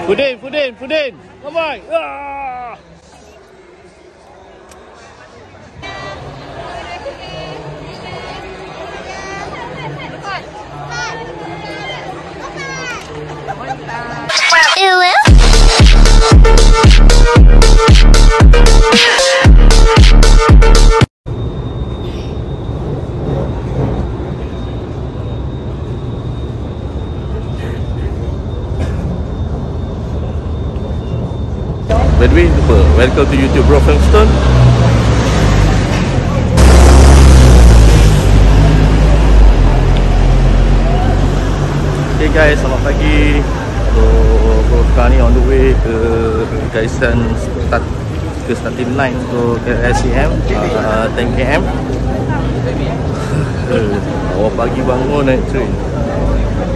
Pudin. Ramai. By the way, welcome to YouTube Bro Filmstone. Okay guys, selamat pagi. So, bro sekarang ni on the way ke garisan starting line untuk KLSEM 10km. Awal pagi bangun naik train.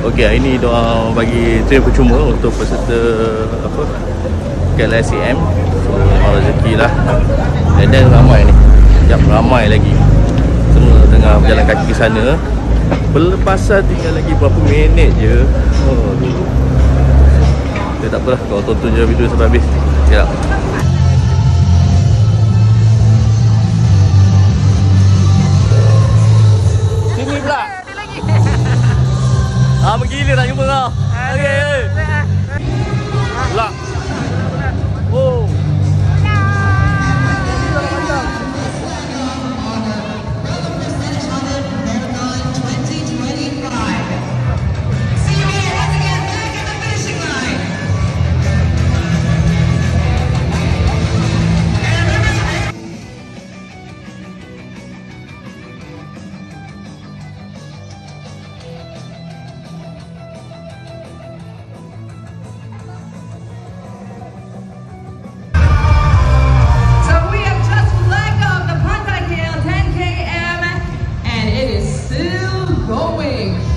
Okay, hari ni diorang bagi train percuma untuk peserta KLSEM. So rezeki lah. And then ramai ni. Sekejap ramai lagi. Semua tengah berjalan kaki ke sana. Pelepasan tinggal lagi berapa minit je. Ya, tak apalah, kau tonton je video sampai habis. Sekejap. Sini pula. Menggila nak jumpa kau. Okay. Pula. Oh.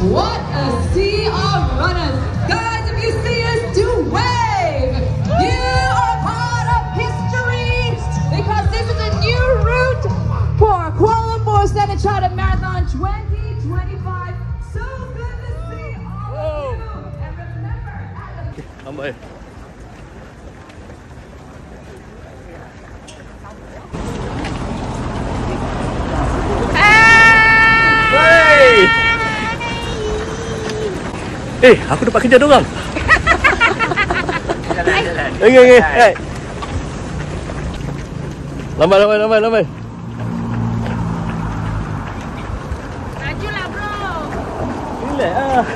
What a sea of runners! Guys, if you see us, do wave! You are part of history because this is a new route for Kuala Lumpur Standard Chartered Marathon 2025. So good to see all of you! And remember, aku dapat kerja dorang. Okay. Hai. Lambat. Majulah bro. Relax ah.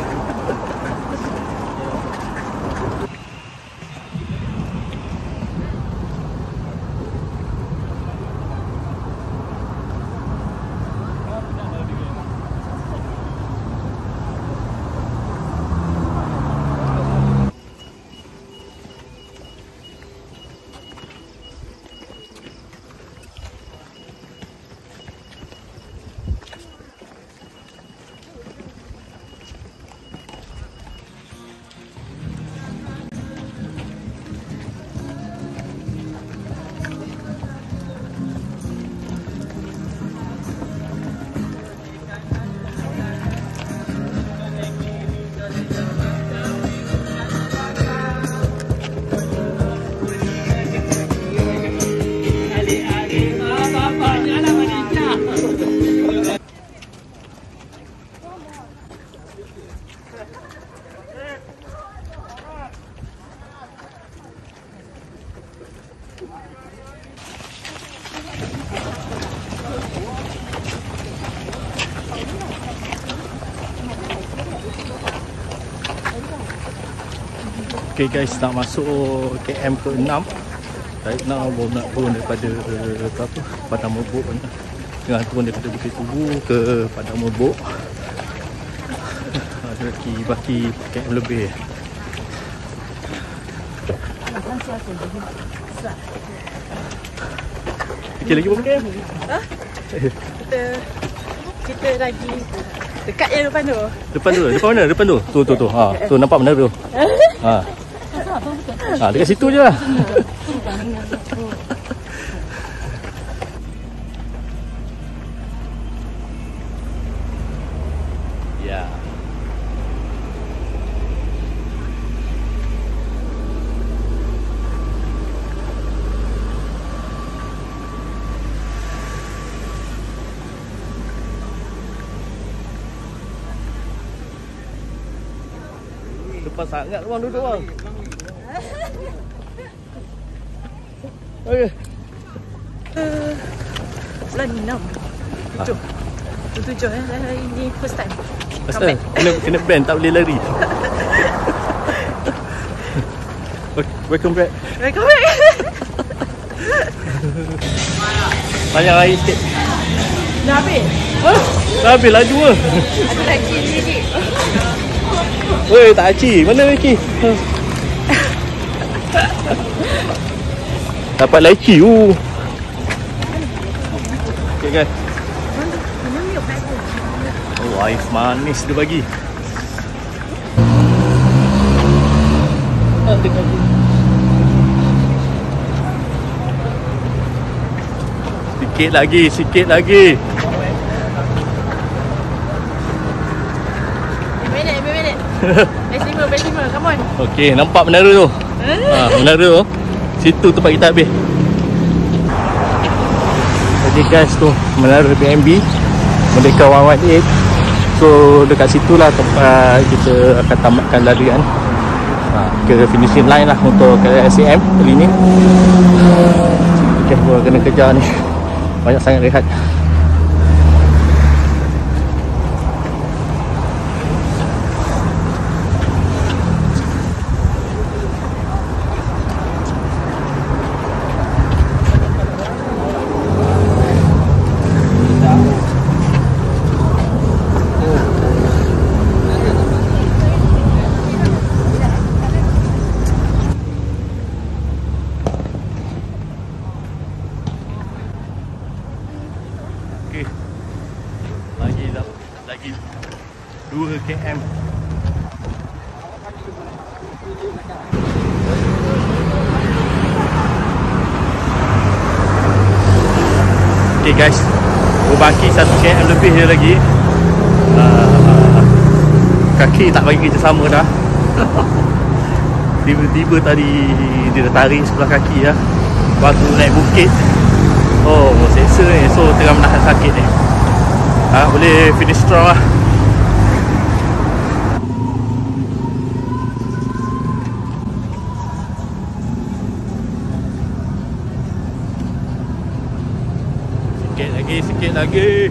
Okay guys, nak masuk KM ke-6. Right now baru nak turun daripada Padang Merbuk. Tengah turun daripada Bukit Tubu ke Padang Merbuk. Ada lagi baki KM lebih. Okay, lagi berapa KM? Kita lagi dekat yang depan tu. Depan mana? Depan tu. Tu. Tu nampak benda tu. Dekat situ je lah. Ya. Cepat sangat bang duduk bang. Okey. Bulan 6. 7 ini first time. Asal kena band tak boleh lari. Welcome back. Welcome back. Banyak air sikit. Dah habis? Dah habis laju ke? Ada lagi sikit. Weh, tak aci. Mana leci? Dapat leci. Okay guys. Oh, air manis dia bagi. Sikit lagi, sikit lagi. 5 minit. Best 5, come on. Okey, nampak menara tu? Menara tu. Situ tempat kita habis. Okay guys, tu menara BNB Merdeka 118. So dekat situlah tempat kita akan tamatkan larian ke finishing line lah untuk KLSM kali ni. Okay, gua kena kejar ni. Banyak sangat rehat. Lagi 2 km. Okay guys, berbaki 1 km lebih je lagi. Kaki tak bagi kerjasama dah. Tiba-tiba tadi dia dah tarik sebelah kaki lah. Waktu naik bukit, oh seksa ni. So tengah menahan sakit ni. Boleh finish strong lah. Sikit lagi.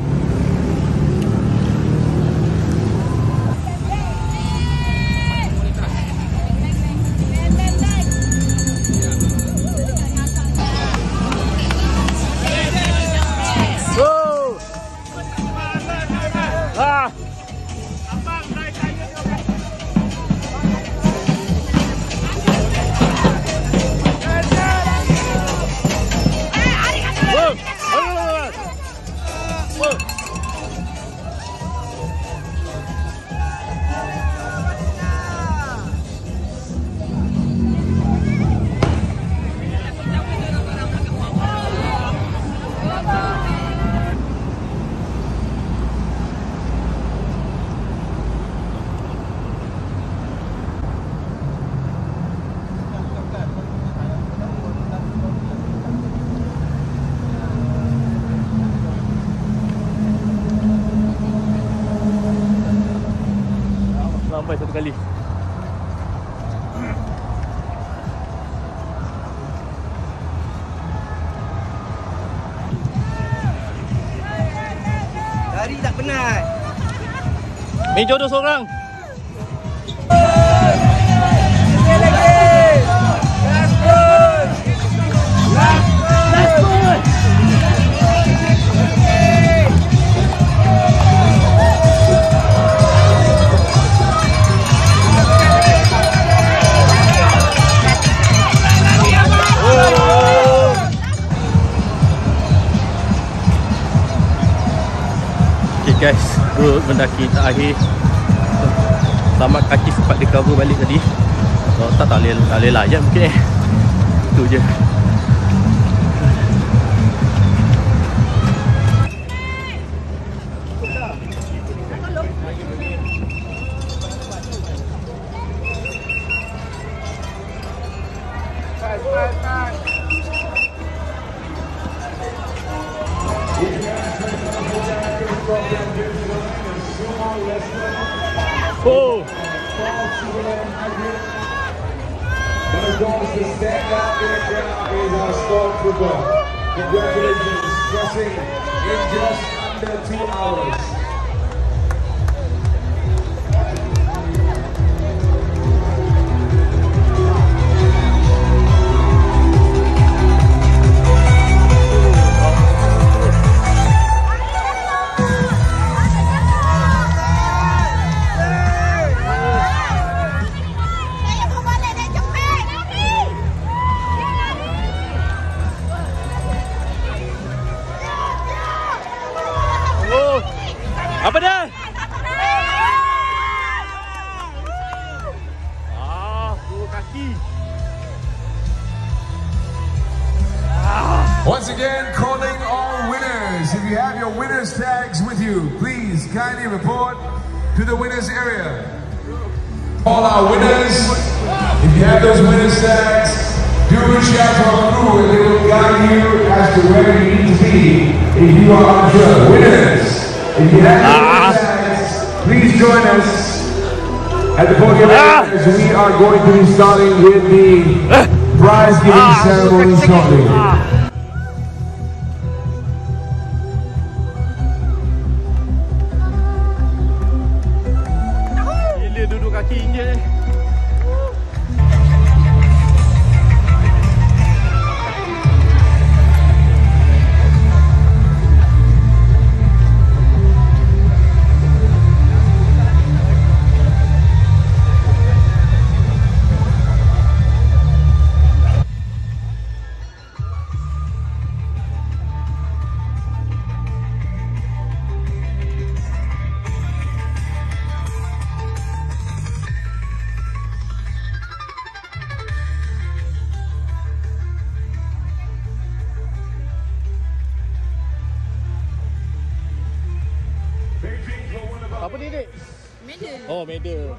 Sampai satu kali. Lari tak penat. Main jodoh seorang. Guys, road mendaki tak akhir. Selamat kaki sempat di cover balik tadi. Kalau tak boleh layan mungkin itu je. Oh, But of course, the standout in the crowd is our stormtrooper. Congratulations, crossing in just under 2 hours. Apa dah? Guru kaki. Once again, calling all winners. If you have your winners tags with you, please kindly report to the winners area. All our winners, if you have those winners tags, do reach out to our crew and they will guide you as to where you need to be if you are unsure. Winners, if you have your winners tags, please join us at the podium as we are going to be starting with the prize giving ceremony shortly. Gila duduk kaki je. Apa ni, Dek? Medal. Oh, medal.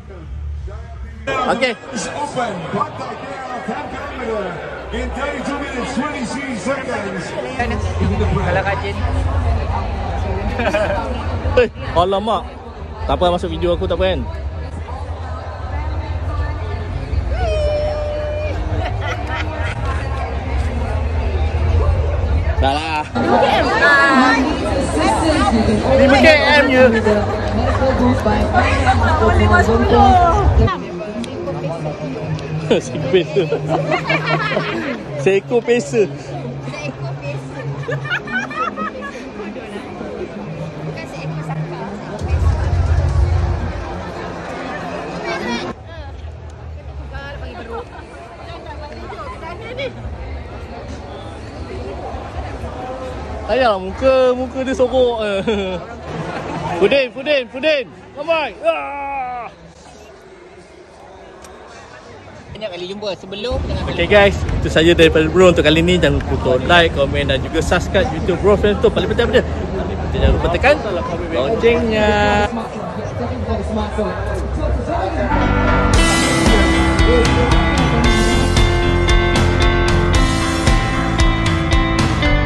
Okay. It's open. Contact there on time kilometer in 32 minutes 23 seconds. Kalau rajin. Alamak. Tak apa masuk video aku, tak apa kan? Dah lah. 5 km je. Seekor pesa. Seekor pesa. Bukan seekor saka. Ayah muka dia sorok. Fudin. Come on. Banyak kali jumpa sebelum dengan Okay guys, itu saja daripada Bro untuk kali ni. Jangan lupa like, komen dan juga subscribe YouTube Bro Film tu. Paling penting apa dia? Jangan lupa tekan loncengnya.